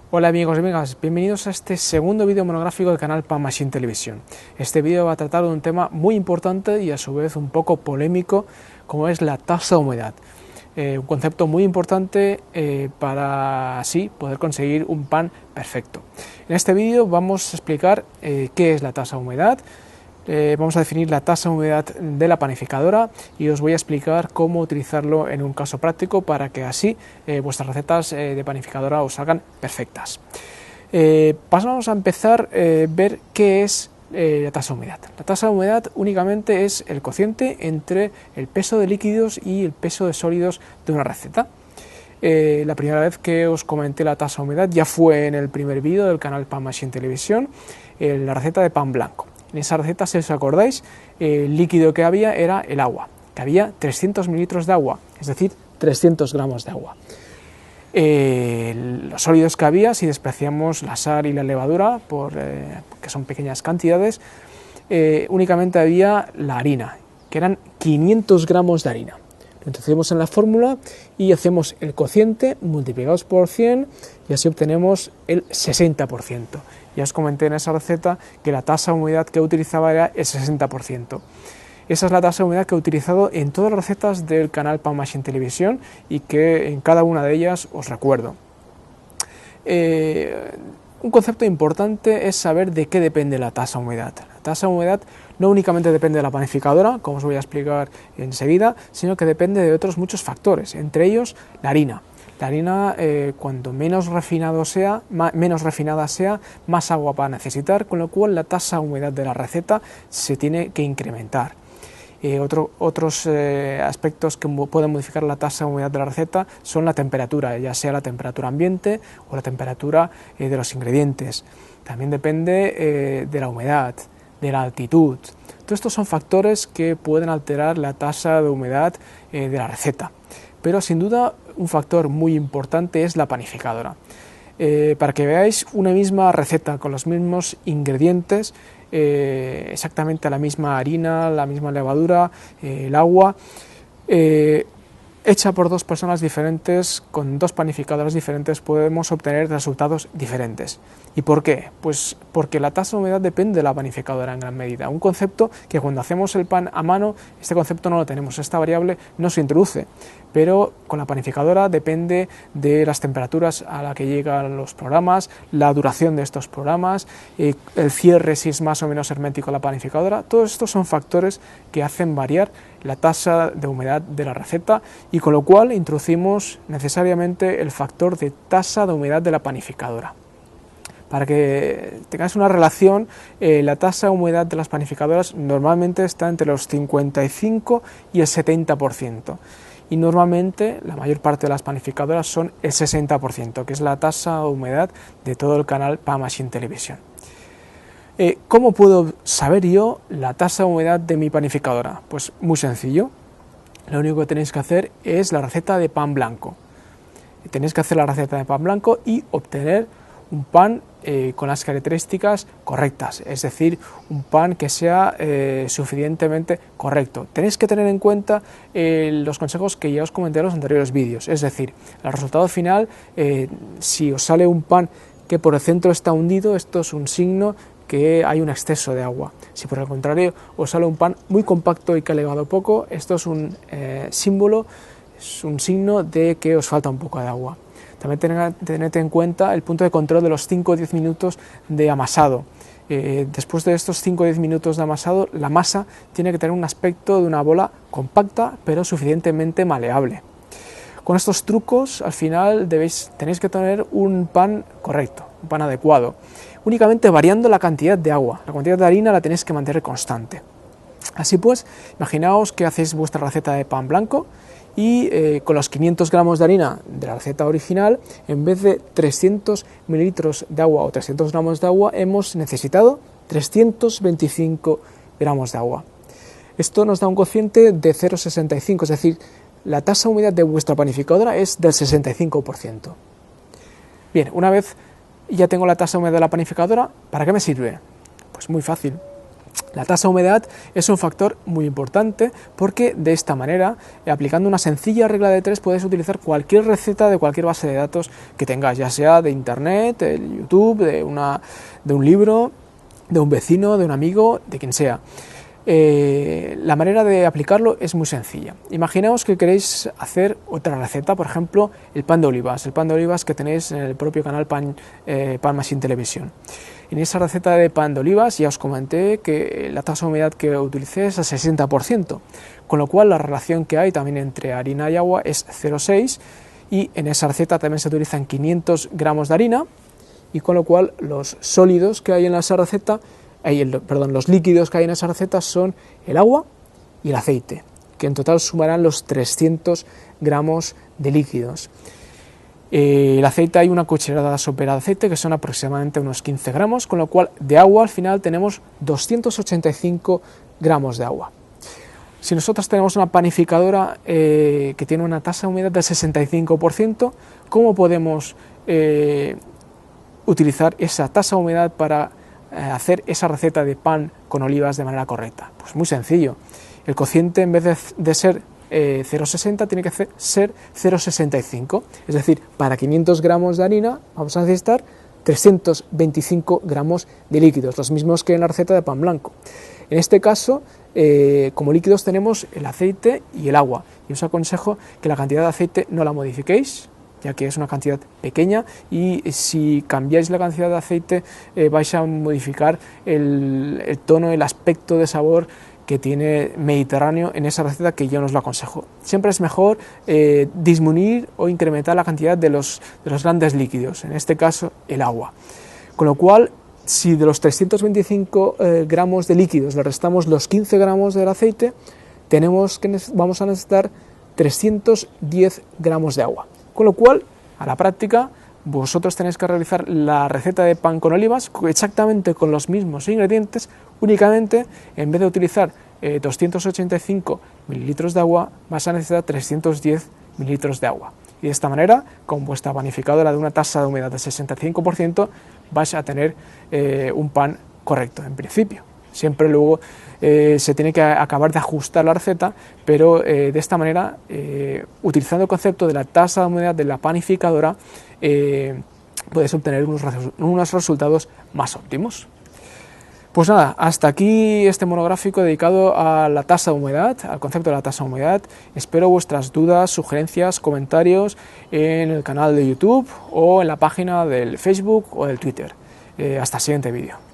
Hola amigos y amigas, bienvenidos a este segundo vídeo monográfico del canal Pan Machine Televisión. Este vídeo va a tratar de un tema muy importante y a su vez un poco polémico, como es la tasa de humedad. Un concepto muy importante para así poder conseguir un pan perfecto. En este vídeo vamos a explicar qué es la tasa de humedad. Vamos a definir la tasa de humedad de la panificadora y os voy a explicar cómo utilizarlo en un caso práctico para que así vuestras recetas de panificadora os salgan perfectas. Pasamos a empezar a ver qué es la tasa de humedad. La tasa de humedad únicamente es el cociente entre el peso de líquidos y el peso de sólidos de una receta. La primera vez que os comenté la tasa de humedad ya fue en el primer vídeo del canal Pan Machine Televisión, la receta de pan blanco. En esa receta, si os acordáis, el líquido que había era el agua, que había 300 mililitros de agua, es decir, 300 gramos de agua. Los sólidos que había, si despreciamos la sal y la levadura, que son pequeñas cantidades, únicamente había la harina, que eran 500 gramos de harina. Lo introducimos en la fórmula y hacemos el cociente multiplicados por 100 y así obtenemos el 60%. Ya os comenté en esa receta que la tasa de humedad que utilizaba era el 60%. Esa es la tasa de humedad que he utilizado en todas las recetas del canal Pan Machine Televisión y que en cada una de ellas os recuerdo. Un concepto importante es saber de qué depende la tasa de humedad. La tasa de humedad no únicamente depende de la panificadora, como os voy a explicar enseguida, sino que depende de otros muchos factores, entre ellos la harina. La harina, cuanto menos refinada sea, más agua va a necesitar, con lo cual la tasa de humedad de la receta se tiene que incrementar. Otros aspectos que pueden modificar la tasa de humedad de la receta son la temperatura, ya sea la temperatura ambiente o la temperatura de los ingredientes. También depende de la humedad, de la altitud. Todos estos son factores que pueden alterar la tasa de humedad de la receta. Pero sin duda un factor muy importante es la panificadora. Para que veáis una misma receta con los mismos ingredientes, exactamente la misma harina, la misma levadura, el agua, hecha por dos personas diferentes, con dos panificadoras diferentes, podemos obtener resultados diferentes. ¿Y por qué? Pues porque la tasa de humedad depende de la panificadora en gran medida. Un concepto que cuando hacemos el pan a mano, este concepto no lo tenemos, esta variable no se introduce, pero con la panificadora depende de las temperaturas a la que llegan los programas, la duración de estos programas, el cierre si es más o menos hermético la panificadora. Todos estos son factores que hacen variar la tasa de humedad de la receta y con lo cual introducimos necesariamente el factor de tasa de humedad de la panificadora. Para que tengáis una relación, la tasa de humedad de las panificadoras normalmente está entre los 55 y el 70%. Y normalmente la mayor parte de las panificadoras son el 60%, que es la tasa de humedad de todo el canal Pan Machine Televisión. ¿Cómo puedo saber yo la tasa de humedad de mi panificadora? Pues muy sencillo. Lo único que tenéis que hacer es la receta de pan blanco. Tenéis que hacer la receta de pan blanco y obtener un pan con las características correctas, es decir, un pan que sea suficientemente correcto. Tenéis que tener en cuenta los consejos que ya os comenté en los anteriores vídeos, es decir, el resultado final, si os sale un pan que por el centro está hundido, esto es un signo que hay un exceso de agua. Si por el contrario os sale un pan muy compacto y que ha elevado poco, esto es un símbolo, es un signo de que os falta un poco de agua. También tened en cuenta el punto de control de los 5 o 10 minutos de amasado. Después de estos 5 o 10 minutos de amasado, la masa tiene que tener un aspecto de una bola compacta pero suficientemente maleable. Con estos trucos, al final tenéis que tener un pan correcto, un pan adecuado, únicamente variando la cantidad de agua. La cantidad de harina la tenéis que mantener constante. Así pues, imaginaos que hacéis vuestra receta de pan blanco y con los 500 gramos de harina de la receta original, en vez de 300 mililitros de agua o 300 gramos de agua, hemos necesitado 325 gramos de agua. Esto nos da un cociente de 0,65, es decir, la tasa de humedad de vuestra panificadora es del 65%. Bien, una vez ya tengo la tasa de humedad de la panificadora, ¿para qué me sirve? Pues muy fácil. La tasa de humedad es un factor muy importante porque de esta manera, aplicando una sencilla regla de 3, puedes utilizar cualquier receta de cualquier base de datos que tengas, ya sea de internet, de YouTube, de un libro, de un vecino, de un amigo, de quien sea. La manera de aplicarlo es muy sencilla. Imaginaos que queréis hacer otra receta, por ejemplo, el pan de olivas que tenéis en el propio canal Pan Machine Televisión. En esa receta de pan de olivas ya os comenté que la tasa de humedad que utilicé es al 60%, con lo cual la relación que hay también entre harina y agua es 0,6, y en esa receta también se utilizan 500 gramos de harina, y con lo cual los sólidos que hay en esa receta, los líquidos que hay en esa receta son el agua y el aceite, que en total sumarán los 300 gramos de líquidos. El aceite, hay una cucharada sopera de aceite que son aproximadamente unos 15 gramos, con lo cual de agua al final tenemos 285 gramos de agua. Si nosotros tenemos una panificadora que tiene una tasa de humedad del 65%, ¿cómo podemos utilizar esa tasa de humedad para hacer esa receta de pan con olivas de manera correcta? Pues muy sencillo. El cociente, en vez de ser 0,60, tiene que ser 0,65, es decir, para 500 gramos de harina vamos a necesitar 325 gramos de líquidos, los mismos que en la receta de pan blanco. En este caso, como líquidos tenemos el aceite y el agua, y os aconsejo que la cantidad de aceite no la modifiquéis, ya que es una cantidad pequeña, y si cambiáis la cantidad de aceite vais a modificar el tono, el aspecto de sabor que tiene mediterráneo en esa receta, que yo no os lo aconsejo. Siempre es mejor disminuir o incrementar la cantidad de los grandes líquidos, en este caso el agua. Con lo cual, si de los 325 gramos de líquidos le restamos los 15 gramos del aceite, vamos a necesitar 310 gramos de agua. Con lo cual, a la práctica, vosotros tenéis que realizar la receta de pan con olivas exactamente con los mismos ingredientes, únicamente en vez de utilizar 285 mililitros de agua, vas a necesitar 310 mililitros de agua. Y de esta manera, con vuestra panificadora de una tasa de humedad del 65%, vais a tener un pan correcto en principio. Siempre luego se tiene que acabar de ajustar la receta, pero de esta manera, utilizando el concepto de la tasa de humedad de la panificadora, puedes obtener unos resultados más óptimos. Pues nada, hasta aquí este monográfico dedicado a la tasa de humedad, al concepto de la tasa de humedad. Espero vuestras dudas, sugerencias, comentarios en el canal de YouTube o en la página del Facebook o del Twitter. Hasta el siguiente vídeo.